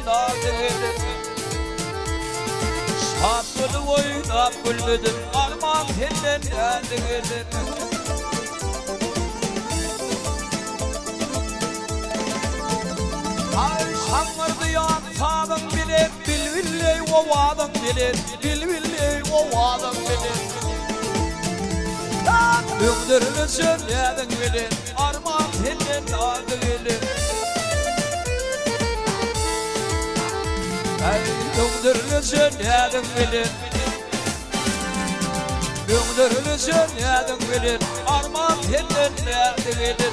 nazı gelir. Şapkını oynap gülmedim, armağan senden nazı gelir. Ay şangırdı yan sağın bilir, bilvilley ovadın bilir, bilvilley ovadın bilir. Ömdürünü söyledin bilir, armağan senden nazı gelir. Ay ömdürünü söyledin bilir, ömdürünü söyledin bilir, armağan senden nazı gelir.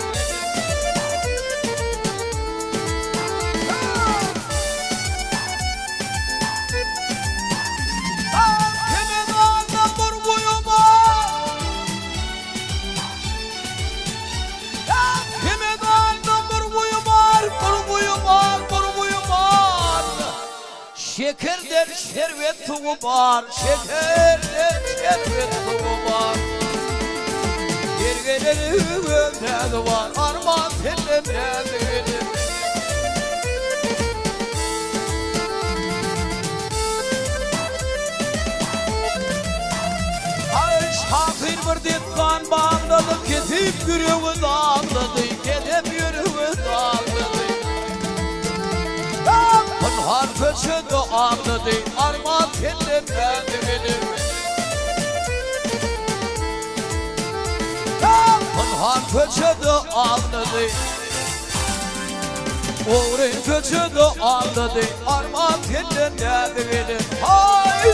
Şekerden şerbet tuğu var, şekerden şerbet tuğu var. Gergeleri ömrede var, armağan senden nerede gelir. Ay şakir bir ditkan bağladı, ketip yürüğü dağladı, ketip yürüğü dağladı. Har köşede ağladı, armağan senden nerede gelir. Har köşede ağladı, oğrun köşede ağladı, armağan senden nerede gelir. Hay!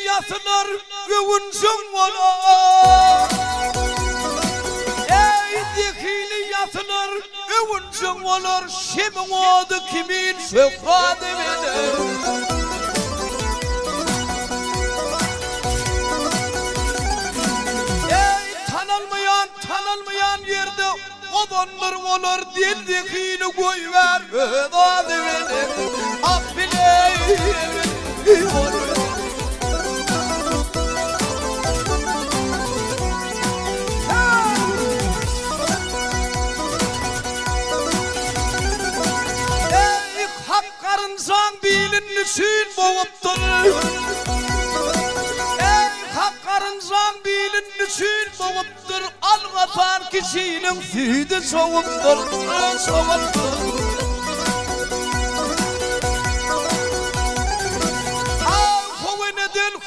Yasılar övünsün olar. Ey dikili yasılar övünsün olar. Şemin adı kimin şöhradı bilir. Ey tanınmayan yerde odanlar olar. Dil dikili koyver ödadı bilir. Ah bile olur. Karınsan bilin için boğuptur. Ey karınsan bilin için boğuptur. Algatan kişinin sütü soğuptur. Soğuptur.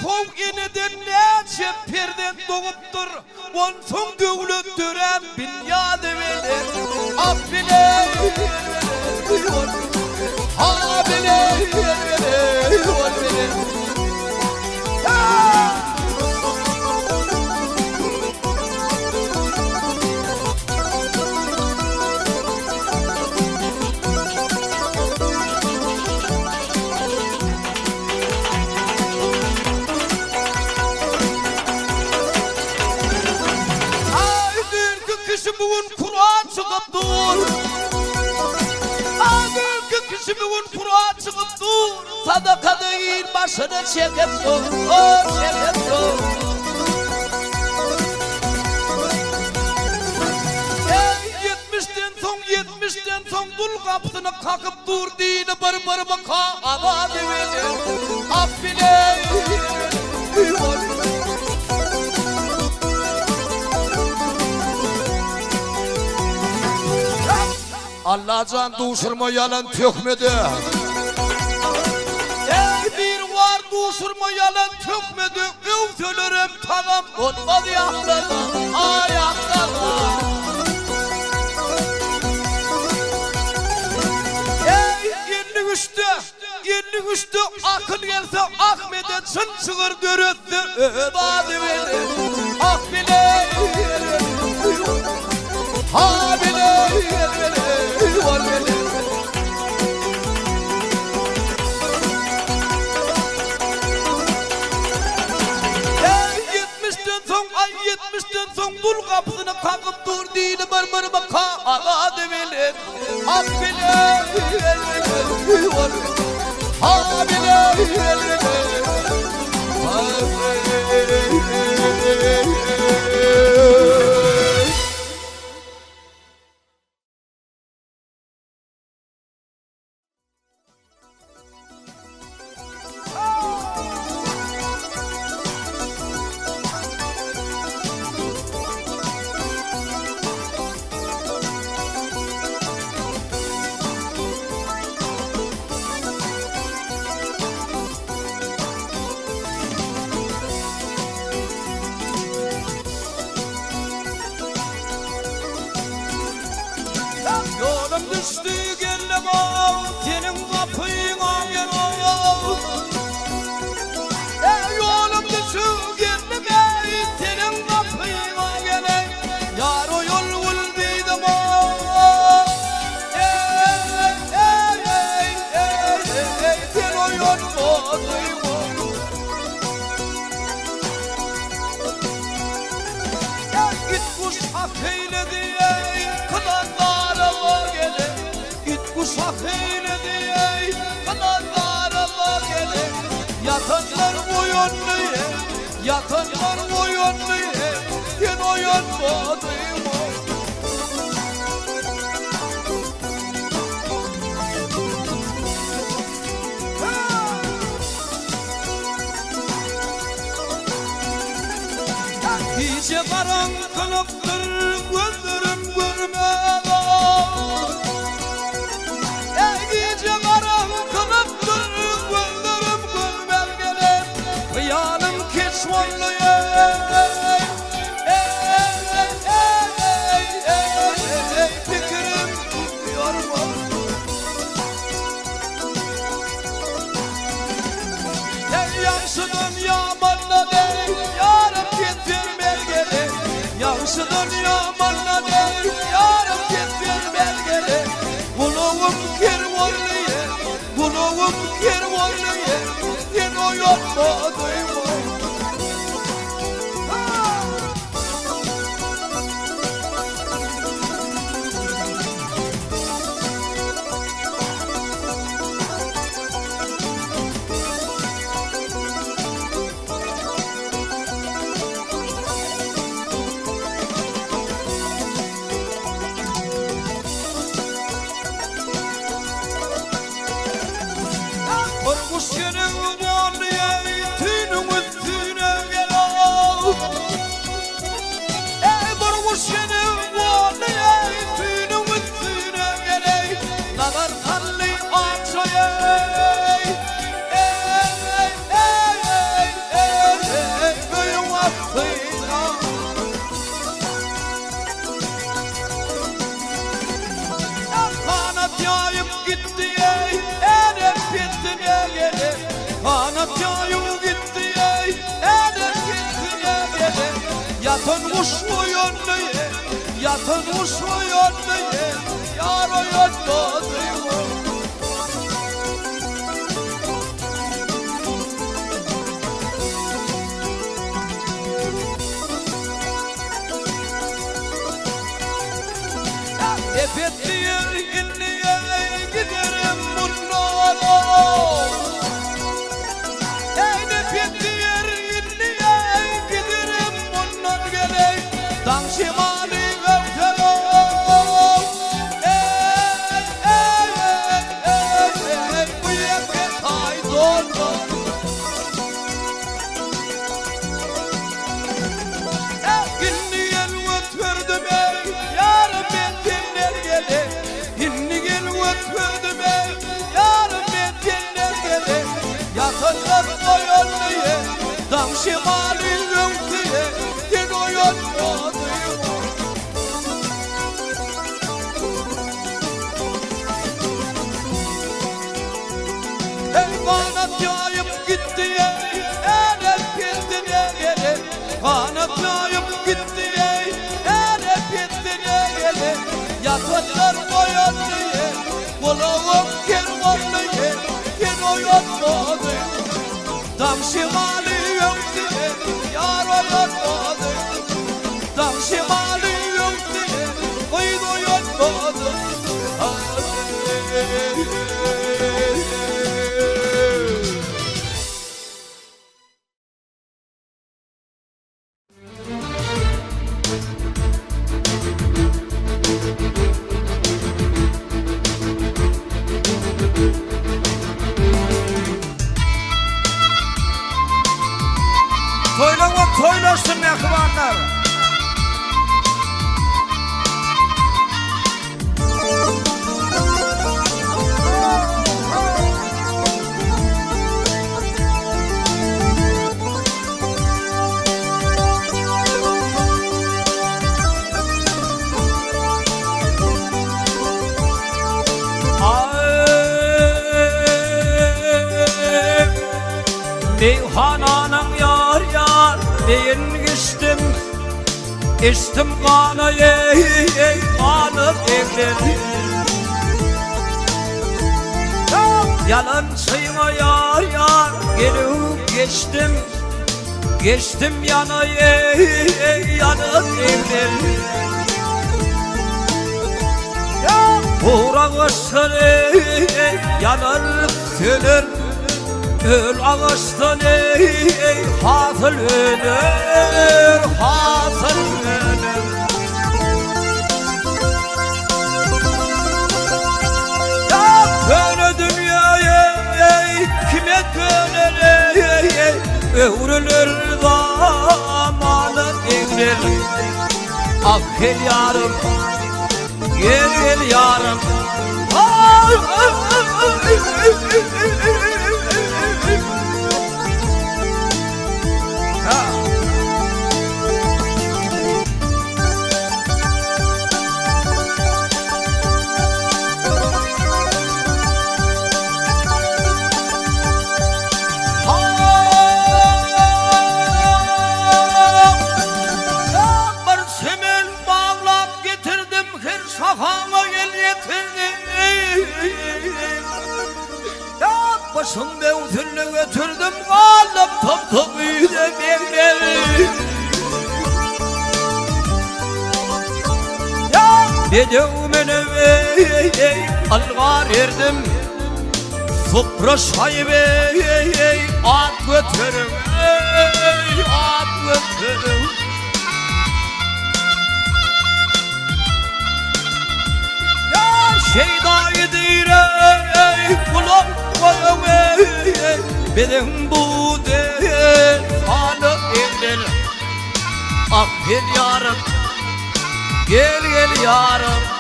Kov eneden neçe perden doğuptur. Onsun dövlet dören dünyada verir. Af bile ha bile bile ay dün kişi bugün Kur'an çıkıp dur. Kişimin Kur'an çıkıp dur. Sadaka değil başını çekip dur. Çekip dur. Ey 70'ten son dul kapısını kakıp dur. Dini bir baka ama devedir. Af bile Allah can duşurma yalan tökmedi. Ey bir var duşurma yalan tökmedi. Öv söylerim tamam olmadı yakladı. Ayakladı. Ey 53'te 53'te akıl gelse Ahmet'e çın çıkır dörüttü Badı bile Ah bile Ha bile Var bile 70'ten son dul kapısını kakıp dur değil bir baka Ağa develir Ak bile Ha bile Yolum düştü gellem senin kapıyına gel Yolum düştü gellem senin kapıyına gel Yar o yol bulduydım sen o yol bulduyum Git kuş hak eyledi Kuşak eyledi kanatlar Allah gelir Yatanlar boyunluye Yatanlar boyunluye Gün oyanmadım Gece karanlıktır gözlerim görmez Yaşı dünya bana değil, yarım gitsin belgeli Buluğum kervanlıye, buluğum kervanlıye Yen o yapmadığım Kuşyanın varlıya tüynün üstüne gel Kuşyanın varlıya tüynün üstüne gel Nazar kalli akşaya Köyün aklıyla Kanat yayıp gitti Kanat yayıp gitti Edep gitti Yatın uçlu yönlüye Yatın uçlu yönlüye Yar o yönlüye Efetliye inliye giderim bunlara Dam şimali öptelo Bu yeke tay doldu İnni gel ötürdüm yarım ben dinler gele İnni gel ötürdüm yarım ben dinler gele Yatanlar boyunluye Dam şimali öptüye Gel o yolmadı öpüyüm gitti ey Ene bittine gele Yatırlar koyandı ye Kulağım kervanlı ye Yen oyanmadı Dam şimali yoktu ye Yar oyanmadı Dam şimali yoktu ye Koyun oyanmadı Toylaşsın mehvanlar. Meyhananın yar yar deyin geçtim İçtim kanı ey kanı evleri Yalan sayma yar yar gelip geçtim Geçtim yana ey yanık evleri Uğramışsın ey yanar gönül Öl ağaçtan ey hatıl ölür, hatıl ölür Ya böyle dünyaya kime döner ey Övrülür zamanın evrir Ah gel yarım, gel yarım Başımda usulü götürdüm Kaldım top üyüde bekleri Ya dediğimin ey alvar erdim Sopra şayıp ey at götürüm ey at götürüm Ya şeydayı değil ey kulak koyum ey benim bu değil anı evlen Ah gel yarım gel yarım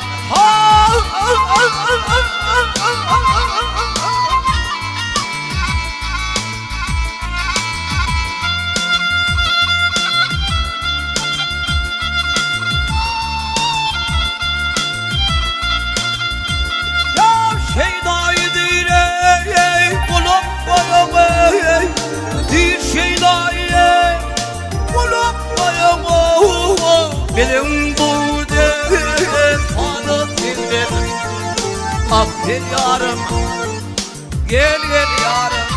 Benim bu değil anı evlen Ah gel yarım gel yarım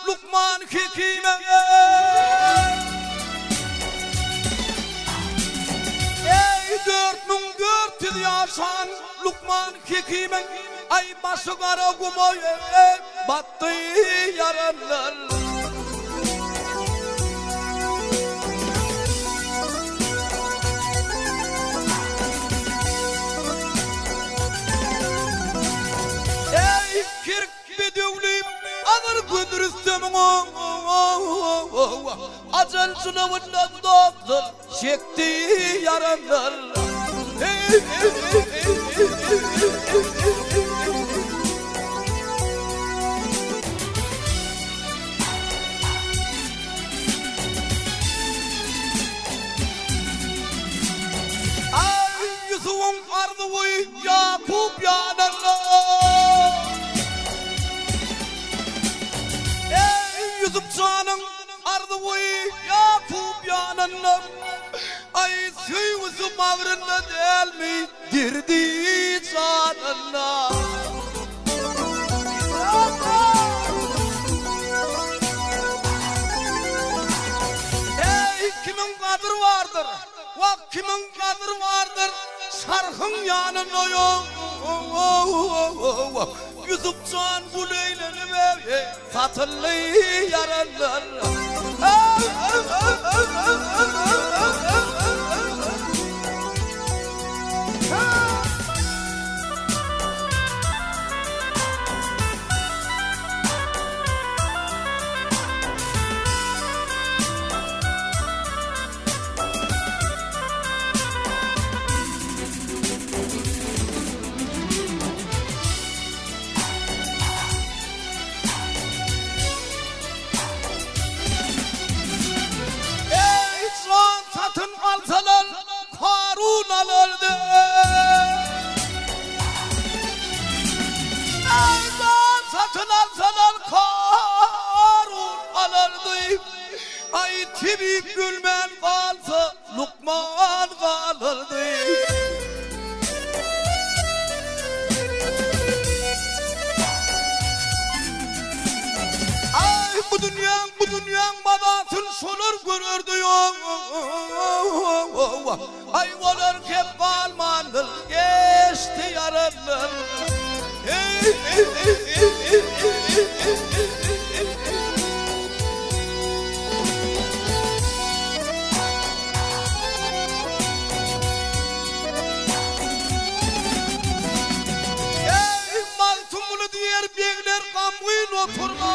Lukman Hekim'e. Ey 4400 yaşan Lukman Hekim'e, ay başı kara kumoye battı yaranlar. Ey kirk bedevliyim ağır gündürüstüm acel sınavından doktor çekti yaranlar. Ay Yusuf'un ardı boyu Yakup yanarlar. Ey Yusuf canım ardı boyu Yakup yanarlar. Ay suyuzu mavrında değil mi dirdi canına. Ey kimin kadir vardır, vak kimin kadir vardır, şarkın yanına yok. Yusuf can bu leyleni ver, satırlı yaranlar. Satın alsalar Karun alırdı. Aydan satın alsalar Karun alırdı. Ay tibi gülmen kalsa Lukman kalırdı. Ay bu dünyanın babasını şunur görürdü yok. Ay olur hep balmandır geçti yarınlar. Ey maltumunu diğer beyler kamuğun oturma.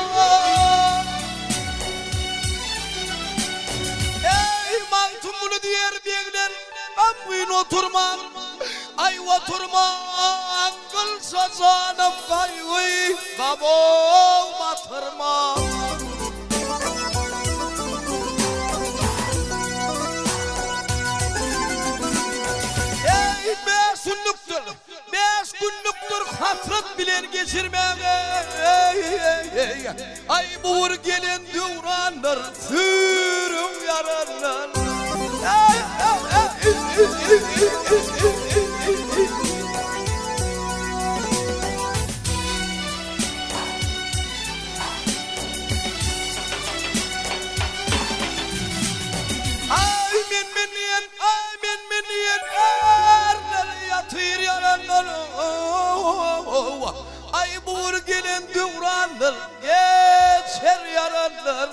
Ey maltumunu diğer beyler kamuğun oturma. Ay oturma kılsa canım kayığı kabuğum atırma. Ey 5 günlüktür hasret bilen geçirmeye. Ay buğur gelin düvranlar sürüm yaranlar. Ay buğur gelin düvranlar geçer yaranlar.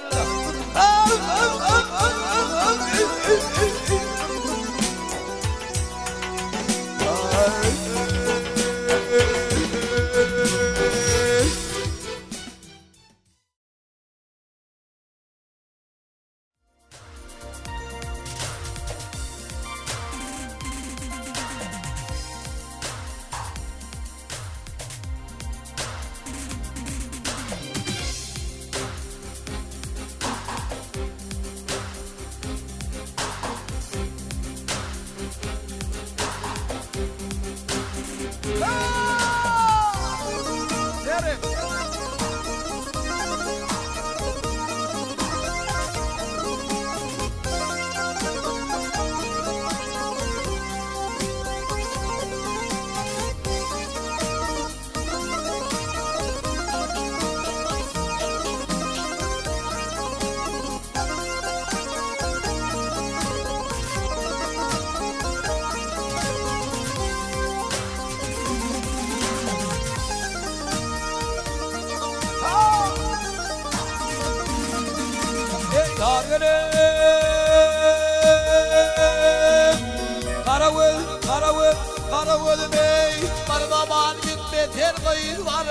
para ödemey Barbaman gitme ter kıyır var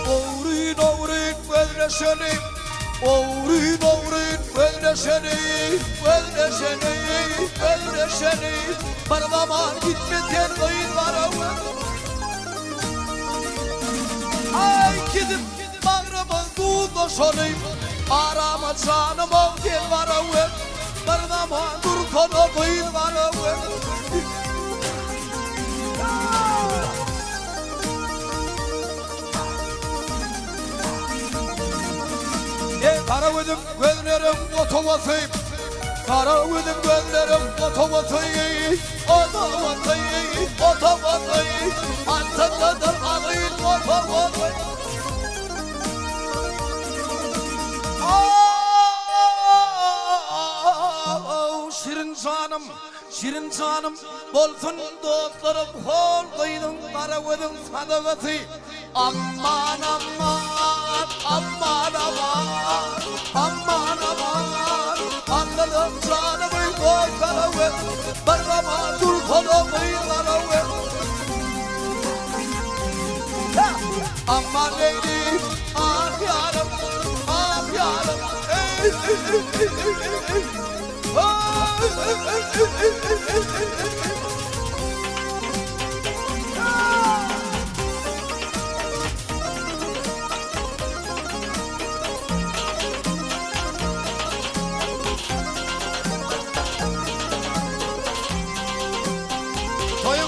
Oğruyun oğruyun özleşeni Oğruyun oğruyun özleşeni Özleşeni Barbaman gitme ter kıyır var Ay gidip bağrımınduğunda sorayım Arama canım ol gel var Barbaman dur konu kıyır var Kara ödüm gözlerim otomatıyım Kara ödüm gözlerim otomatıyım Otomatıyım Antındadır ağıyım otomatıyım Şirin canım Bolsun dostlarım hol kıydın Kara ödüm sadakatı Aman aman Aman aman Aman aman Anladım canımı koy kara ödüm Barbaman dur konu kıyılara ödüm Aman leyli ah yarım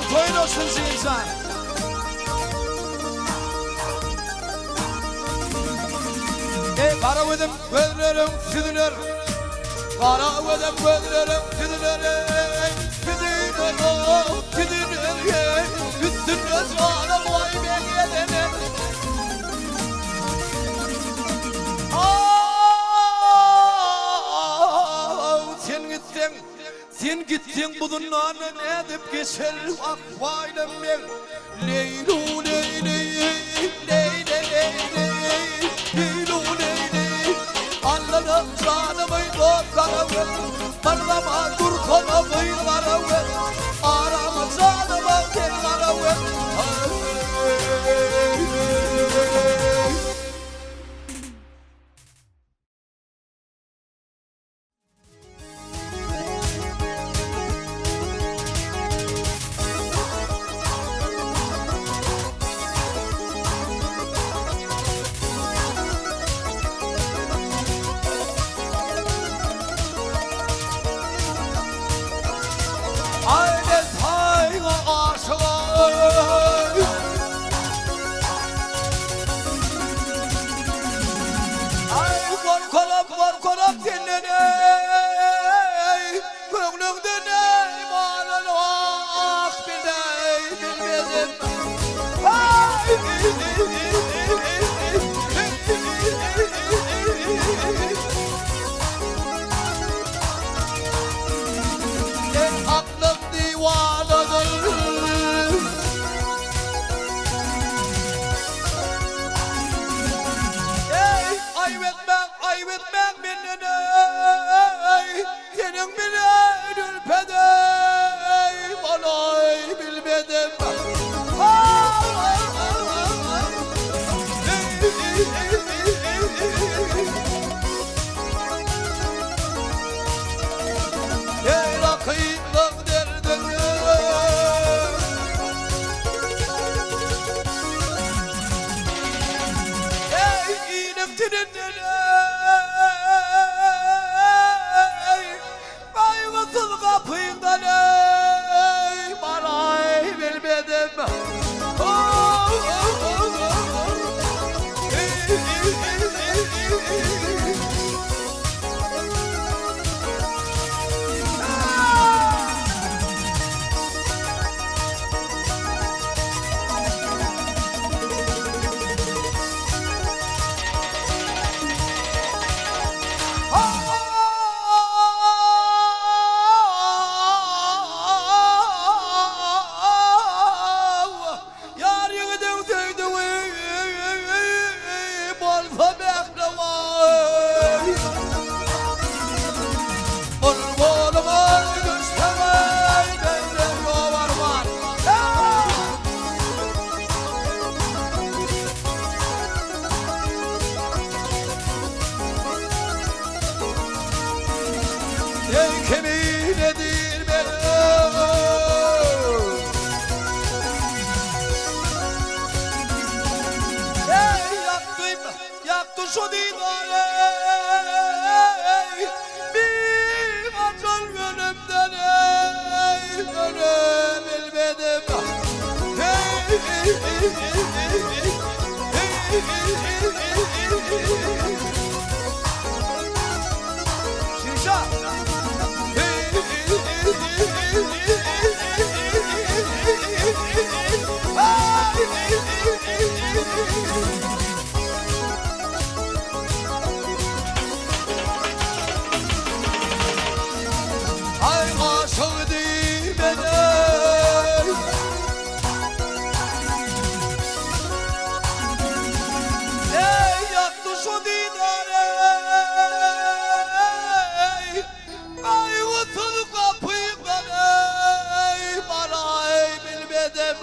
Toyun olsun insan Kara ödüm gözlerim süzülür Kara ödüm gözlerim süzülür Süzülür Üstünde canım vay ben gelenim Sen gittin bununla ne edip geçer Akvaylım ben Leylu leyli Anladım canımı dokkarım Barbaman dur konu kıyılarım Arama canımı kenarım Aklım divanadır Ayıp etmem beni Senin bile ürpedey Bana bilmedim Rakıyla derdin İğnem dilinden Kaygısız kapıyından Bana bilmedim dedim.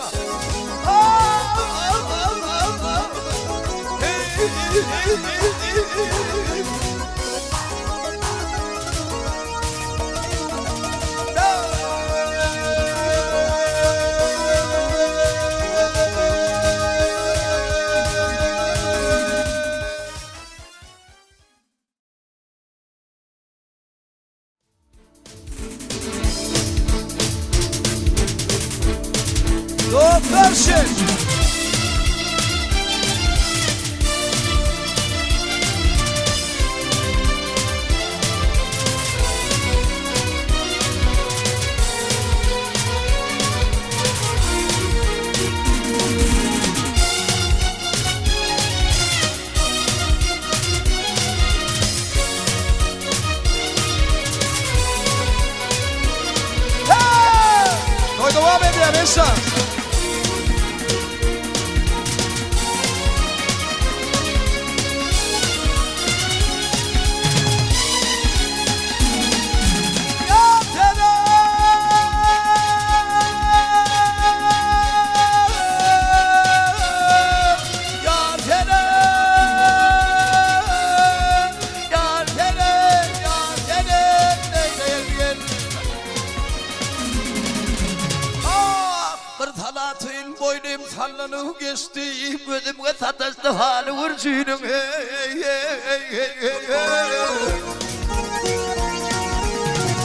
Versin. Hey! Devam ediyor Mesut. Boynum sallanıp geçti, gözümü sataştı hali vurcuyum.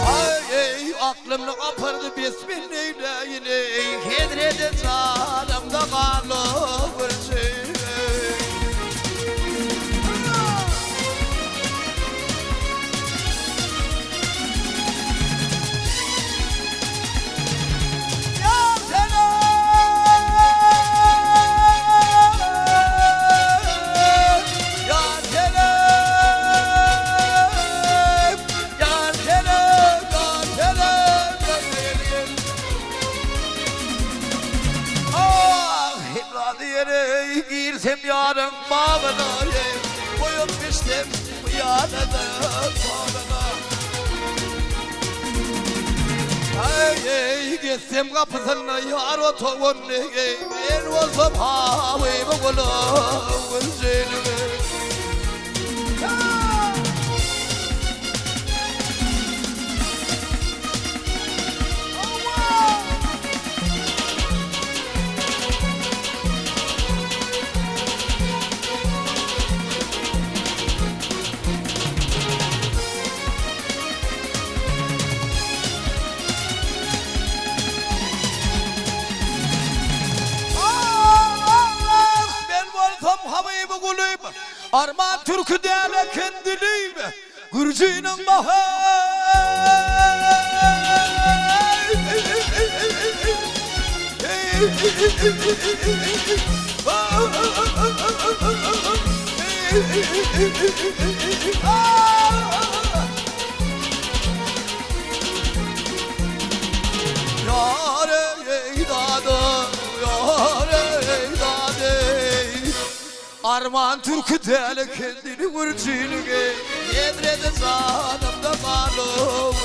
Ay aklımla kapardı bismillahirrahmanirrahim. Kedrede canımda kalıp vurcuyum. Girsem yarın bağına, boyun düştüm bu yanına sonuna. Ay gitsem kapısına yar otoğun, en olsam havayımı kulağımın seni. Arman Türk'ü değerle kendiliyim, Gürcü'nün bahar. Yâre eydadı, yâre eydadı. Arman Türk'ü değerli kendini vurcuyluğu, Yedrede zanımda malum.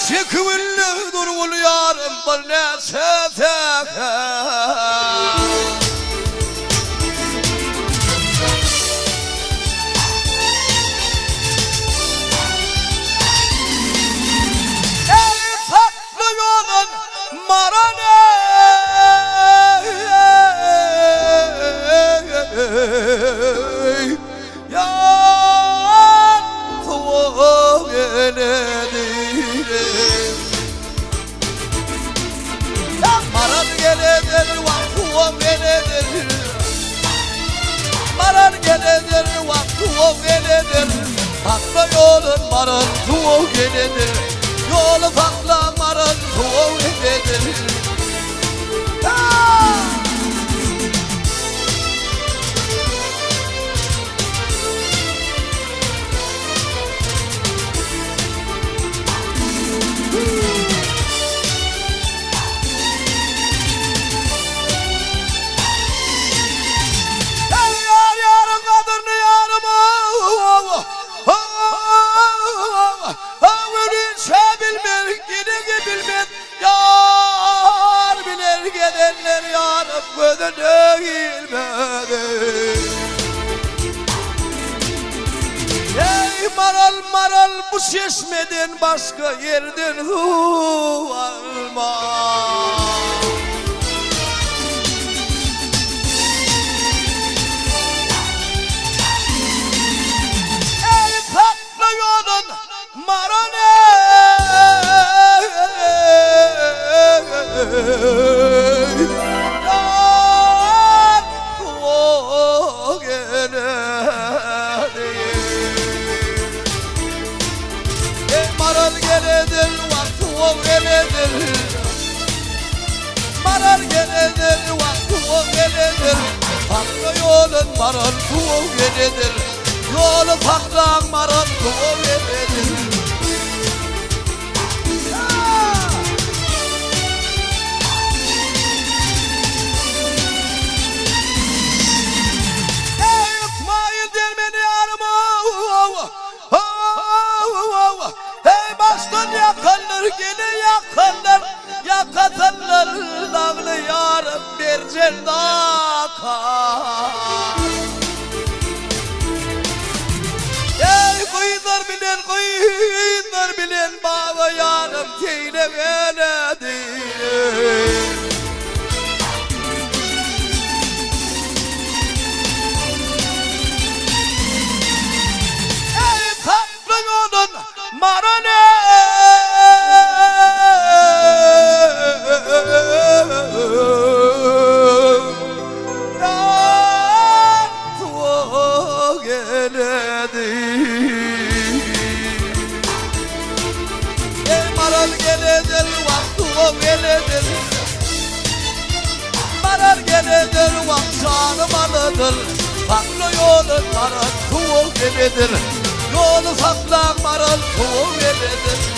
Çıkıvıllü durul yarım bal ne sefeke. Marane Yar soğuk eledir Maran geledir vaktu geledir Maran geledir vaktu geledir Takla yolun maran tuğ geledir Yolu takla maran tuğ geledir Maral maral bu şişmeden başka yerden su alma Ey tatlı yolun marane Yar o gene Maral geledir, vakti o geledir Maral geledir, vakti o geledir Haklı yolun maral o geledir Yolu faklan maral o geledir Ey İsmail dermeni yarıma Hey baştan yakanlar gene yakanlar Yakatanlar dağlı yarım bir cendakar Hey kuyunlar bilen baba yarım teyle venedir Hey tatlı yolun marane Yar soğuk eledir Ey maral geledir vakti o geledir Maral geledir vakti malıdır Farklı yolun maral soğuk geledir Yolu saklan maral soğuk eledir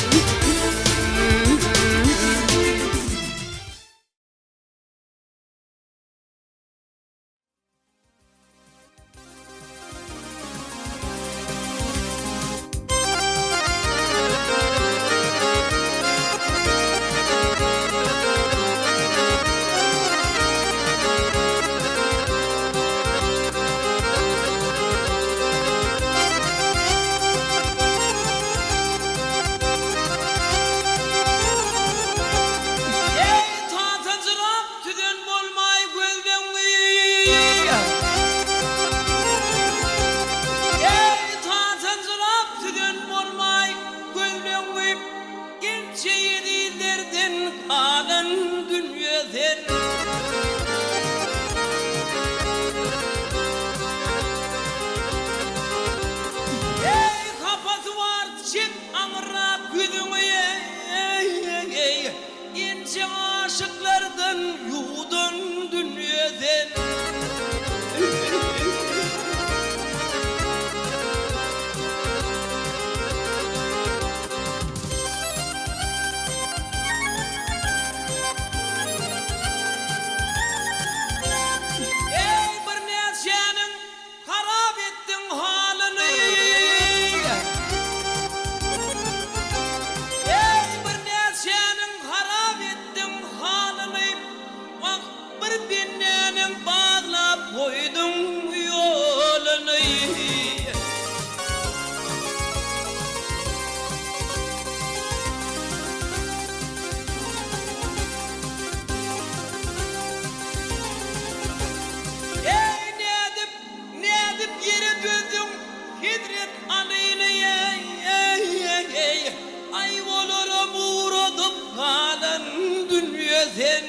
yere döndüm hidret aleyne ay olurum uğradım kalan dünya sen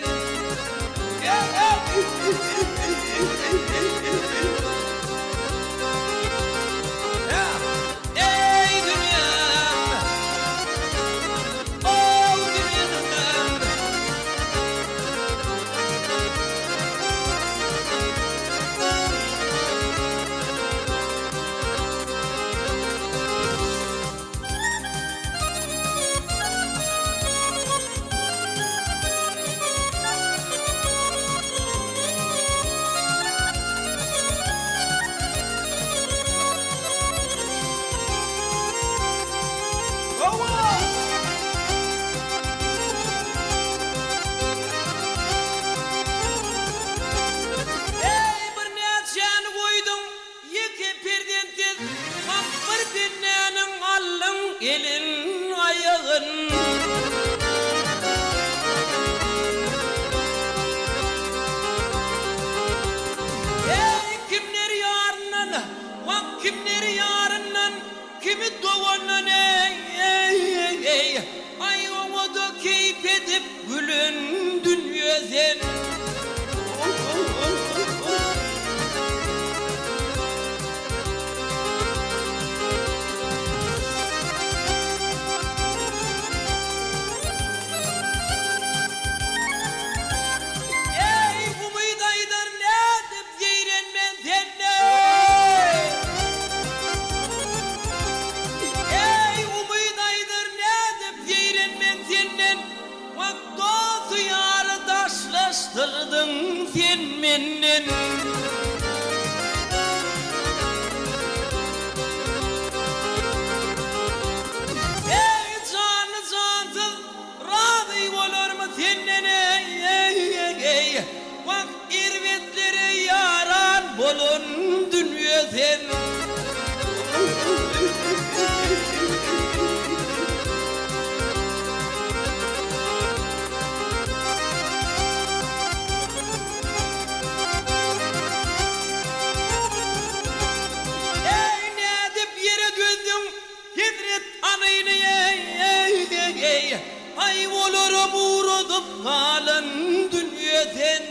ey dünya oh dünya elin ayağın ey kimler yarından bak kimler yarından kimi doğandan ey ay onu da keyif edip gülün dünya sen taşlaştırdın sen menden ey canı cansız razı olur mu senden ey bak irvetlere yaran bolun dünya sen ay olurum uğradım kalan dünya sen